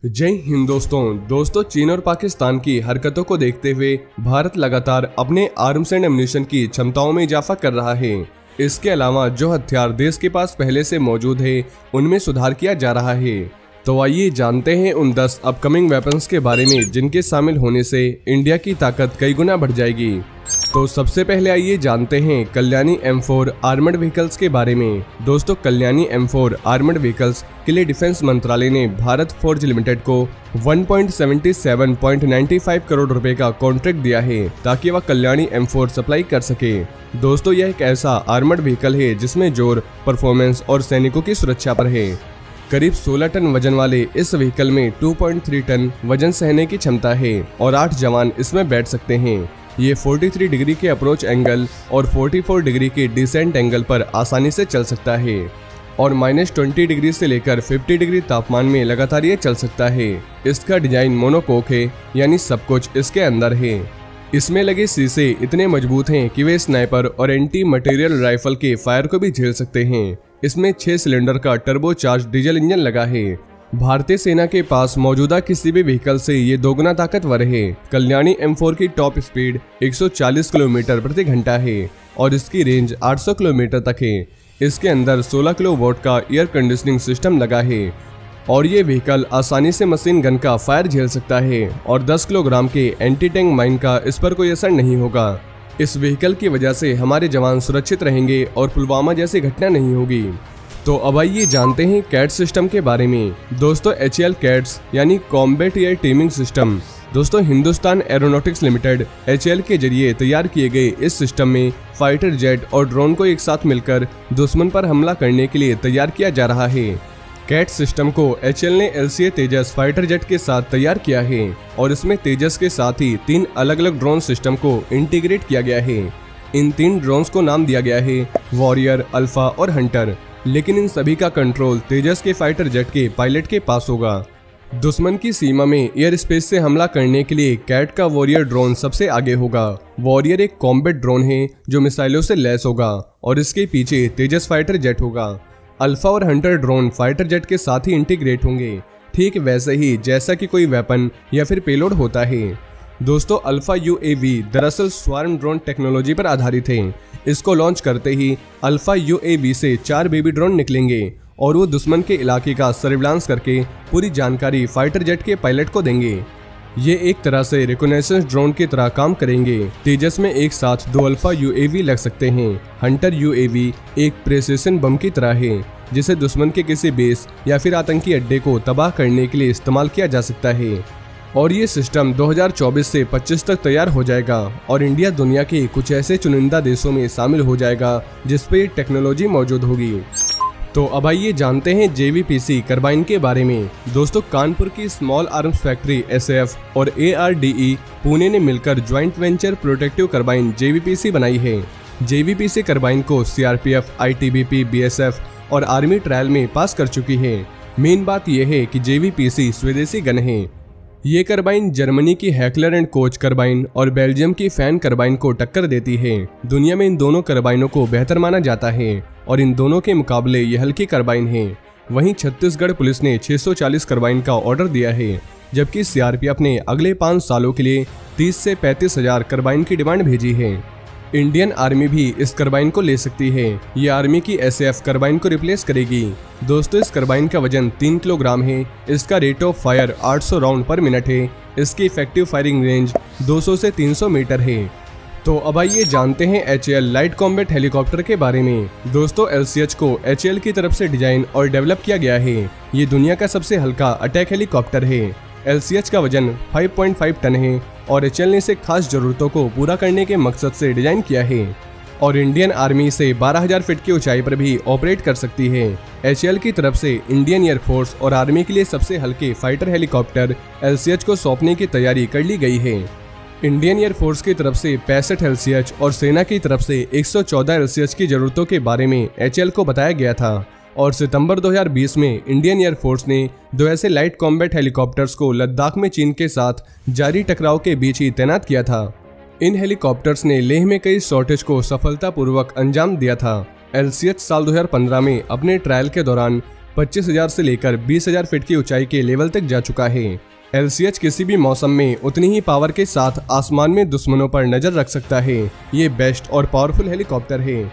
जय हिंद दोस्तों चीन और पाकिस्तान की हरकतों को देखते हुए भारत लगातार अपने आर्म्स एंड एम्युनिशन की क्षमताओं में इजाफा कर रहा है। इसके अलावा जो हथियार देश के पास पहले से मौजूद है उनमें सुधार किया जा रहा है। तो आइए जानते हैं उन 10 अपकमिंग वेपन्स के बारे में जिनके शामिल होने से इंडिया की ताकत कई गुना बढ़ जाएगी। तो सबसे पहले आइए जानते हैं कल्याणी M4 आर्मर्ड व्हीकल्स के बारे में। दोस्तों कल्याणी M4 आर्मर्ड व्हीकल्स के लिए डिफेंस मंत्रालय ने भारत फोर्ज लिमिटेड को 1.77.95 करोड़ रुपए का कॉन्ट्रैक्ट दिया है ताकि वह कल्याणी M4 सप्लाई कर सके। दोस्तों यह एक ऐसा आर्मर्ड व्हीकल है जिसमें जोर, परफॉर्मेंस और सैनिकों की सुरक्षा पर है। करीब 16 टन वजन वाले इस व्हीकल में 2.3 टन वजन सहने की क्षमता है और 8 जवान इसमें बैठ सकते हैं। ये 43 डिग्री के अप्रोच एंगल और 44 डिग्री के डिसेंट एंगल पर आसानी से चल सकता है और -20 डिग्री से लेकर 50 डिग्री तापमान में लगातार ये चल सकता है। इसका डिजाइन मोनोकोक है, यानी सब कुछ इसके अंदर है। इसमें लगे शीशे इतने मजबूत हैं कि वे स्नाइपर और एंटी मटेरियल राइफल के फायर को भी झेल सकते हैं। इसमें 6 सिलेंडर का टर्बोचार्ज डीजल इंजन लगा है। भारतीय सेना के पास मौजूदा किसी भी व्हीकल से ये दोगुना ताकतवर है। कल्याणी M4 की टॉप स्पीड 140 किलोमीटर प्रति घंटा है और इसकी रेंज 800 किलोमीटर तक है। इसके अंदर 16 किलोवाट का एयर कंडीशनिंग सिस्टम लगा है और ये व्हीकल आसानी से मशीन गन का फायर झेल सकता है और 10 किलोग्राम के एंटी टैंक माइन का इस पर कोई असर नहीं होगा। इस व्हीकल की वजह से हमारे जवान सुरक्षित रहेंगे और पुलवामा जैसी घटना नहीं होगी। तो अब आइए जानते हैं कैट सिस्टम के बारे में। दोस्तों HAL कैट्स यानी कॉम्बैट एयर टीमिंग सिस्टम। दोस्तों हिंदुस्तान एरोनॉटिक्स लिमिटेड HAL के जरिए तैयार किए गए इस सिस्टम में फाइटर जेट और ड्रोन को एक साथ मिलकर दुश्मन पर हमला करने के लिए तैयार किया जा रहा है। कैट सिस्टम को HAL ने LCA तेजस फाइटर जेट के साथ तैयार किया है और इसमें तेजस के साथ ही 3 अलग अलग ड्रोन सिस्टम को इंटीग्रेट किया गया है। इन 3 ड्रोन्स को नाम दिया गया है वॉरियर, अल्फा और हंटर, लेकिन इन सभी का कंट्रोल तेजस के फाइटर जेट के पायलट के पास होगा। दुश्मन की सीमा में एयर स्पेस से हमला करने के लिए कैट का वॉरियर ड्रोन सबसे आगे होगा। वॉरियर एक कॉम्बैट ड्रोन है जो मिसाइलों से लैस होगा और इसके पीछे तेजस फाइटर जेट होगा। अल्फा और हंटर ड्रोन फाइटर जेट के साथ ही इंटीग्रेट होंगे, ठीक वैसे ही जैसा कि कोई वेपन या फिर पेलोड होता है। दोस्तों अल्फा UAV दरअसल स्वार्म ड्रोन टेक्नोलॉजी पर आधारित है। इसको लॉन्च करते ही अल्फा UAV से 4 बेबी ड्रोन निकलेंगे और वो दुश्मन के इलाके का सर्विलांस करके पूरी जानकारी फाइटर जेट के पायलट को देंगे। ये एक तरह से रिकॉनेसेंस ड्रोन की तरह काम करेंगे। तेजस में एक साथ 2 अल्फा UAV लग सकते हैं। हंटर UAV एक प्रेसिशन बम की तरह है जिसे दुश्मन के किसी बेस या फिर आतंकी अड्डे को तबाह करने के लिए इस्तेमाल किया जा सकता है और ये सिस्टम 2024 से 25 तक तैयार हो जाएगा और इंडिया दुनिया के कुछ ऐसे चुनिंदा देशों में शामिल हो जाएगा जिस पे टेक्नोलॉजी मौजूद होगी। तो अब आइए जानते हैं JVPC कार्बाइन के बारे में। दोस्तों कानपुर की स्मॉल आर्म्स फैक्ट्री SF और ARDE पुणे ने मिलकर joint venture protective carbine JVPC बनाई है। JVPC कार्बाइन को CRPF, ITBP, BSF और आर्मी ट्रायल में पास कर चुकी है। मेन बात यह है कि JVPC स्वदेशी गन है। ये कार्बाइन जर्मनी की हैकलर एंड कोच कार्बाइन और बेल्जियम की फैन कार्बाइन को टक्कर देती है। दुनिया में इन दोनों कार्बाइनों को बेहतर माना जाता है और इन दोनों के मुकाबले ये हल्की कार्बाइन है। वहीं छत्तीसगढ़ पुलिस ने 640 कार्बाइन का ऑर्डर दिया है, जबकि CRPF ने अगले 5 सालों के लिए 30 से 35 हजार कार्बाइन की डिमांड भेजी है। इंडियन आर्मी भी इस कार्बाइन को ले सकती है। ये आर्मी की SF कार्बाइन को रिप्लेस करेगी। दोस्तों इस कार्बाइन का वजन 3 किलोग्राम है। इसका रेट ऑफ फायर 800 राउंड पर मिनट है। इसकी इफेक्टिव फायरिंग रेंज 200 से 300 मीटर है। तो अब आइए जानते हैं HAL लाइट कॉम्बैट हेलीकॉप्टर के बारे में। दोस्तों LCH को HAL की तरफ से डिजाइन और डेवलप किया गया है। ये दुनिया का सबसे हल्का अटैक हेलीकॉप्टर है। LCH का वजन 5.5 टन है और HAL ने इसे खास जरूरतों को पूरा करने के मकसद से डिजाइन किया है और इंडियन आर्मी से 12,000 फीट की ऊंचाई पर भी ऑपरेट कर सकती है। HAL की तरफ से इंडियन एयरफोर्स और आर्मी के लिए सबसे हल्के फाइटर हेलीकॉप्टर LCH को सौंपने की तैयारी कर ली गई है। इंडियन एयरफोर्स की तरफ से 65 LCH और सेना की तरफ से 114 LCH की जरूरतों के बारे में HAL को बताया गया था और सितंबर 2020 में इंडियन एयरफोर्स ने 2 ऐसे लाइट कॉम्बैट हेलीकॉप्टर्स को लद्दाख में चीन के साथ जारी टकराव के बीच ही तैनात किया था। इन हेलीकॉप्टर्स ने लेह में कई शॉर्टेज को सफलतापूर्वक अंजाम दिया था। LCH साल 2015 में अपने ट्रायल के दौरान 25,000 से लेकर 20,000 फीट की ऊंचाई के लेवल तक जा चुका है। LCH किसी भी मौसम में उतनी ही पावर के साथ आसमान में दुश्मनों पर नजर रख सकता है। ये बेस्ट और पावरफुल हेलीकॉप्टर है।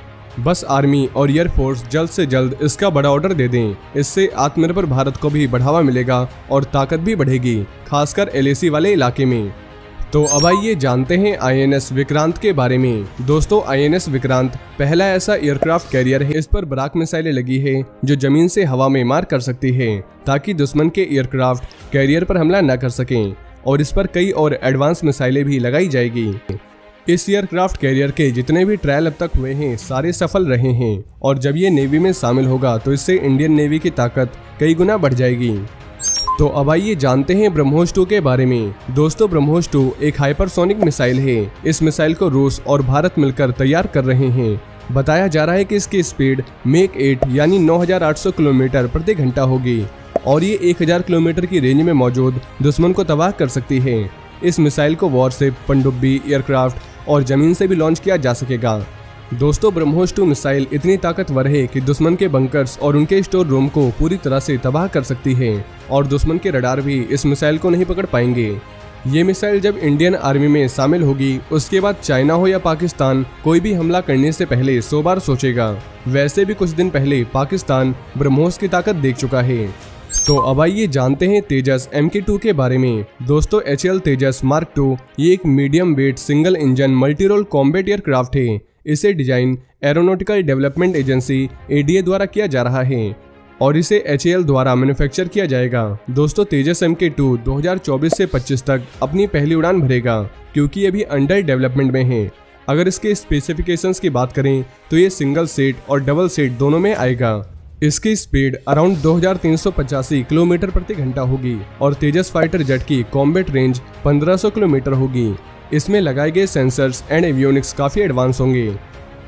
बस आर्मी और एयरफोर्स जल्द से जल्द इसका बड़ा ऑर्डर दे दें। इससे आत्मनिर्भर भारत को भी बढ़ावा मिलेगा और ताकत भी बढ़ेगी, खासकर LAC वाले इलाके में। तो अब आइए जानते हैं INS विक्रांत के बारे में। दोस्तों, INS विक्रांत पहला ऐसा एयरक्राफ्ट कैरियर है। इस पर ब्राक मिसाइलें लगी है जो जमीन से हवा में मार कर सकती है ताकि दुश्मन के एयरक्राफ्ट कैरियर पर हमला न कर सकें, और इस पर कई और एडवांस मिसाइलें भी लगाई जाएगी। इस एयरक्राफ्ट कैरियर के जितने भी ट्रायल अब तक हुए हैं सारे सफल रहे हैं, और जब ये नेवी में शामिल होगा तो इससे इंडियन नेवी की ताकत कई गुना बढ़ जाएगी। तो अब आइए जानते हैं ब्रह्मोस 2 के बारे में। दोस्तों, ब्रह्मोस 2 एक हाइपरसोनिक मिसाइल है। इस मिसाइल को रूस और भारत मिलकर तैयार कर रहे हैं। बताया जा रहा है कि इसकी स्पीड मैक 8 यानी 9,800 किलोमीटर प्रति घंटा होगी, और ये 1,000 किलोमीटर की रेंज में मौजूद दुश्मन को तबाह कर सकती है। इस मिसाइल को वॉरशिप, पनडुब्बी, एयरक्राफ्ट और जमीन से भी लॉन्च किया जा सकेगा। दोस्तों, ब्रह्मोस 2 मिसाइल इतनी ताकतवर है कि दुश्मन के बंकर्स और उनके स्टोर रूम को पूरी तरह से तबाह कर सकती है, और दुश्मन के रडार भी इस मिसाइल को नहीं पकड़ पाएंगे। ये मिसाइल जब इंडियन आर्मी में शामिल होगी उसके बाद चाइना हो या पाकिस्तान, कोई भी हमला करने से पहले 100 बार सोचेगा। वैसे भी कुछ दिन पहले पाकिस्तान ब्रह्मोस की ताकत देख चुका है। तो अब आइए जानते हैं तेजस MK2 के बारे में। दोस्तों, HAL तेजस मार्क 2 ये एक medium weight single engine multi role combat aircraft है। इसे design aeronautical development agency ADA द्वारा किया जा रहा है, और इसे HAL द्वारा मैन्युफैक्चर किया जाएगा। दोस्तों, तेजस MK2 2024 से 25 तक अपनी पहली उड़ान भरेगा, क्योंकि ये भी अंडर डेवलपमेंट में है। अगर इसके स्पेसिफिकेशंस की बात करें तो ये सिंगल सीट और डबल सीट दोनों में आएगा। इसकी स्पीड अराउंड 2385 किलोमीटर प्रति घंटा होगी, और तेजस फाइटर जेट की कॉम्बैट रेंज 1500 किलोमीटर होगी। इसमें लगाए गए सेंसर्स एंड एवियोनिक्स काफ़ी एडवांस होंगे,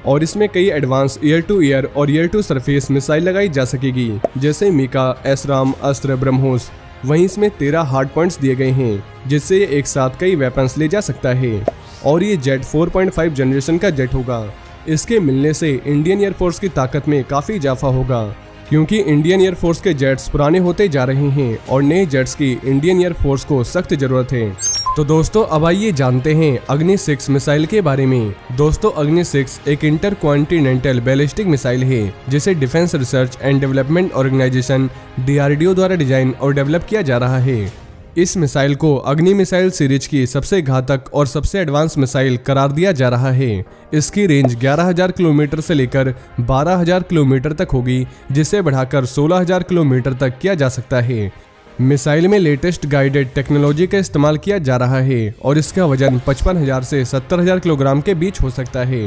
और इसमें कई एडवांस एयर टू एयर और एयर टू सरफेस मिसाइल लगाई जा सकेगी, जैसे मीका, एसराम, अस्त्र, ब्रह्मोस। वहीं इसमें 13 हार्ड पॉइंट्स दिए गए हैं, जिससे ये एक साथ कई वेपन्स ले जा सकता है, और ये जेट 4.5 जनरेशन का जेट होगा। इसके मिलने से इंडियन एयरफोर्स की ताकत में काफ़ी इजाफा होगा, क्योंकि इंडियन एयरफोर्स के जेट्स पुराने होते जा रहे हैं और नए जेट्स की इंडियन एयरफोर्स को सख्त जरूरत है। तो दोस्तों, अब आइए जानते हैं अग्नि 6 मिसाइल के बारे में। दोस्तों, अग्नि 6 एक इंटर कॉन्टिनेंटल बैलिस्टिक मिसाइल है, जिसे defence research and development organisation DRDO द्वारा डिजाइन और डेवलप किया जा रहा है। इस मिसाइल को अग्नि मिसाइल सीरीज की सबसे घातक और सबसे एडवांस मिसाइल करार दिया जा रहा है। इसकी रेंज 11,000 किलोमीटर से लेकर 12,000 किलोमीटर तक होगी, जिसे बढ़ाकर 16,000 किलोमीटर तक किया जा सकता है। मिसाइल में लेटेस्ट गाइडेड टेक्नोलॉजी का इस्तेमाल किया जा रहा है, और इसका वजन 55,000 से 70,000 किलोग्राम के बीच हो सकता है।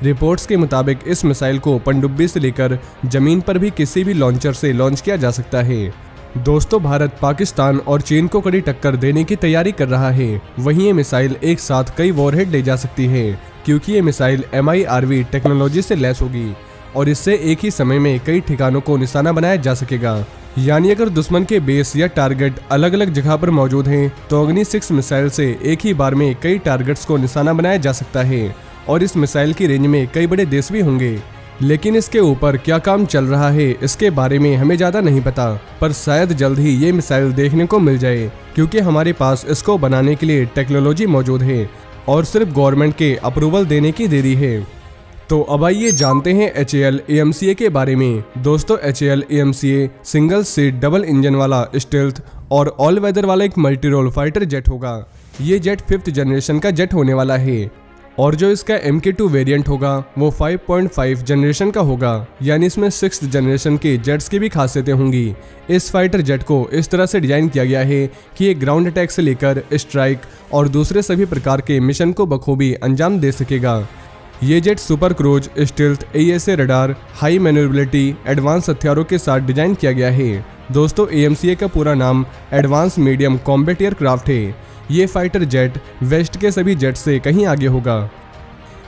रिपोर्ट्स के मुताबिक इस मिसाइल को पनडुब्बी से लेकर जमीन पर भी किसी भी लॉन्चर से लॉन्च किया जा सकता है। दोस्तों, भारत पाकिस्तान और चीन को कड़ी टक्कर देने की तैयारी कर रहा है। वहीं ये मिसाइल एक साथ कई वॉरहेड ले जा सकती है, क्योंकि ये मिसाइल MIRV टेक्नोलॉजी से लैस होगी, और इससे एक ही समय में कई ठिकानों को निशाना बनाया जा सकेगा। यानी अगर दुश्मन के बेस या टारगेट अलग अलग जगह पर मौजूद हैं, तो अग्नि 6 मिसाइल से एक ही बार में कई टारगेट्स को निशाना बनाया जा सकता है, और इस मिसाइल की रेंज में कई बड़े देश भी होंगे। लेकिन इसके ऊपर क्या काम चल रहा है इसके बारे में हमें ज़्यादा नहीं पता, पर शायद जल्द ही ये मिसाइल देखने को मिल जाए, क्योंकि हमारे पास इसको बनाने के लिए टेक्नोलॉजी मौजूद है, और सिर्फ गवर्नमेंट के अप्रूवल देने की देरी है। तो अब आइए जानते हैं HAL AMCA के बारे में। दोस्तों, HAL AMCA single seat double engine वाला स्टेल्थ और ऑल वेदर वाला एक मल्टी रोल फाइटर जेट होगा। ये जेट 5th जनरेशन का जेट होने वाला है, और जो इसका MK2 वेरिएंट होगा वो 5.5 जनरेशन का होगा, यानी इसमें 6th जनरेशन के जेट्स की भी खासियतें होंगी। इस फाइटर जेट को इस तरह से डिजाइन किया गया है कि ये ग्राउंड अटैक से लेकर स्ट्राइक और दूसरे सभी प्रकार के मिशन को बखूबी अंजाम दे सकेगा। ये jet super cruise, stealth, AESA radar, high manoeuvrability, advance हथियारों के साथ डिजाइन किया गया है। दोस्तों, AMCA का पूरा नाम एडवांस मीडियम कॉम्बैट एयरक्राफ्ट है। ये फाइटर जेट वेस्ट के सभी जेट से कहीं आगे होगा।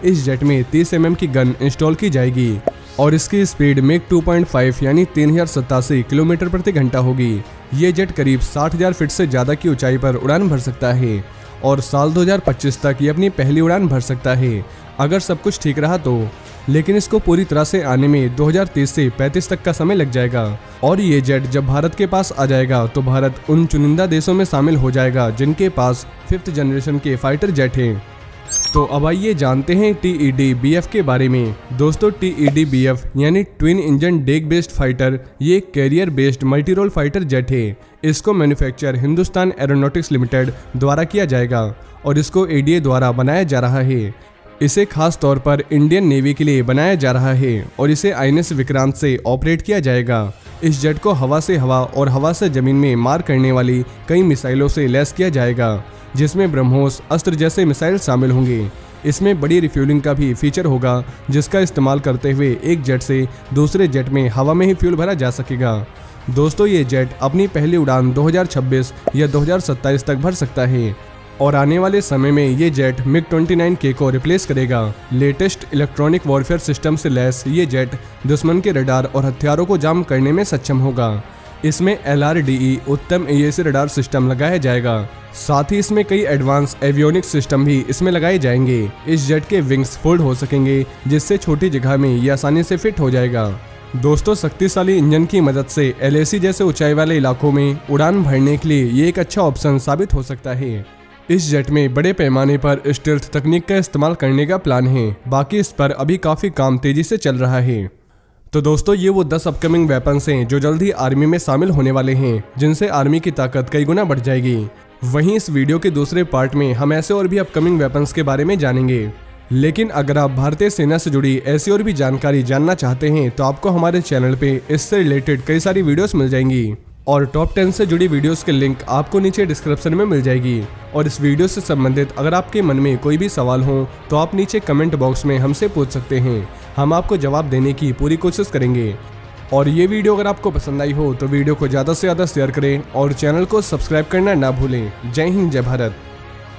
इस जेट में 30 mm की गन इंस्टॉल की जाएगी, और इसकी स्पीड मैक 2.5 यानी 3087 किलोमीटर प्रति घंटा होगी। ये जेट करीब 60,000 फीट से ज़्यादा की ऊंचाई पर उड़ान भर सकता है, और साल 2025 तक ये अपनी पहली उड़ान भर सकता है, अगर सब कुछ ठीक रहा तो। लेकिन इसको पूरी तरह से आने में 2030 से 35 तक का समय लग जाएगा। और ये जेट जब भारत के पास आ जाएगा तो भारत उन चुनिंदा देशों में शामिल हो जाएगा जिनके पास 5th जनरेशन के फाइटर जेट हैं। तो अब आइए जानते हैं TED-BF के बारे में। दोस्तों TED-BF यानी twin engine deck based fighter, ये एक carrier based multi role fighter jet है। इसको मैन्युफैक्चर हिंदुस्तान एरोनॉटिक्स लिमिटेड द्वारा किया जाएगा और इसको ADA द्वारा बनाया जा रहा है। इसे खास तौर पर इंडियन नेवी के लिए बनाया जा रहा है और इसे INS विक्रांत से ऑपरेट किया जाएगा। इस जेट को हवा से हवा और हवा से जमीन में मार करने वाली कई मिसाइलों से लैस किया जाएगा, जिसमें ब्रह्मोस अस्त्र जैसे मिसाइल शामिल होंगे। इसमें बड़ी रिफ्यूलिंग का भी फीचर होगा, जिसका इस्तेमाल करते हुए एक जेट से दूसरे जेट में हवा में ही फ्यूल भरा जा सकेगा। दोस्तों ये जेट अपनी पहली उड़ान 2026 या 2027 तक भर सकता है और आने वाले समय में ये जेट MiG-29K को रिप्लेस करेगा। लेटेस्ट इलेक्ट्रॉनिक वॉरफेयर सिस्टम से लैस ये जेट दुश्मन के रडार और हथियारों को जाम करने में सक्षम होगा। इसमें LRDE उत्तम AESA रडार सिस्टम लगाया जाएगा। साथ ही इसमें कई एडवांस एवियोनिक्स सिस्टम भी इसमें लगाए जाएंगे। इस जेट के विंग्स फोल्ड हो सकेंगे, जिससे छोटी जगह में ये आसानी से फिट हो जाएगा। दोस्तों शक्तिशाली इंजन की मदद से LAC जैसे ऊंचाई वाले इलाकों में उड़ान भरने के लिए ये एक अच्छा ऑप्शन साबित हो सकता है। इस जेट में बड़े पैमाने पर स्टेल्थ तकनीक का इस्तेमाल करने का प्लान है। बाकी इस पर अभी काफ़ी काम तेजी से चल रहा है। तो दोस्तों ये वो 10 अपकमिंग वेपन्स हैं जो जल्द ही आर्मी में शामिल होने वाले हैं, जिनसे आर्मी की ताकत कई गुना बढ़ जाएगी। वहीं इस वीडियो के दूसरे पार्ट में हम ऐसे और भी अपकमिंग वेपन्स के बारे में जानेंगे। लेकिन अगर आप भारतीय सेना से जुड़ी ऐसी और भी जानकारी जानना चाहते हैं तो आपको हमारे चैनल पे इससे रिलेटेड कई सारी वीडियोस मिल जाएंगी और टॉप 10 से जुड़ी वीडियोस के लिंक आपको नीचे डिस्क्रिप्शन में मिल जाएगी। और इस वीडियो से संबंधित अगर आपके मन में कोई भी सवाल हो तो आप नीचे कमेंट बॉक्स में हमसे पूछ सकते हैं। हम आपको जवाब देने की पूरी कोशिश करेंगे। और ये वीडियो अगर आपको पसंद आई हो तो वीडियो को ज़्यादा से ज़्यादा शेयर करें और चैनल को सब्सक्राइब करना ना भूलें। जय हिंद, जय भारत।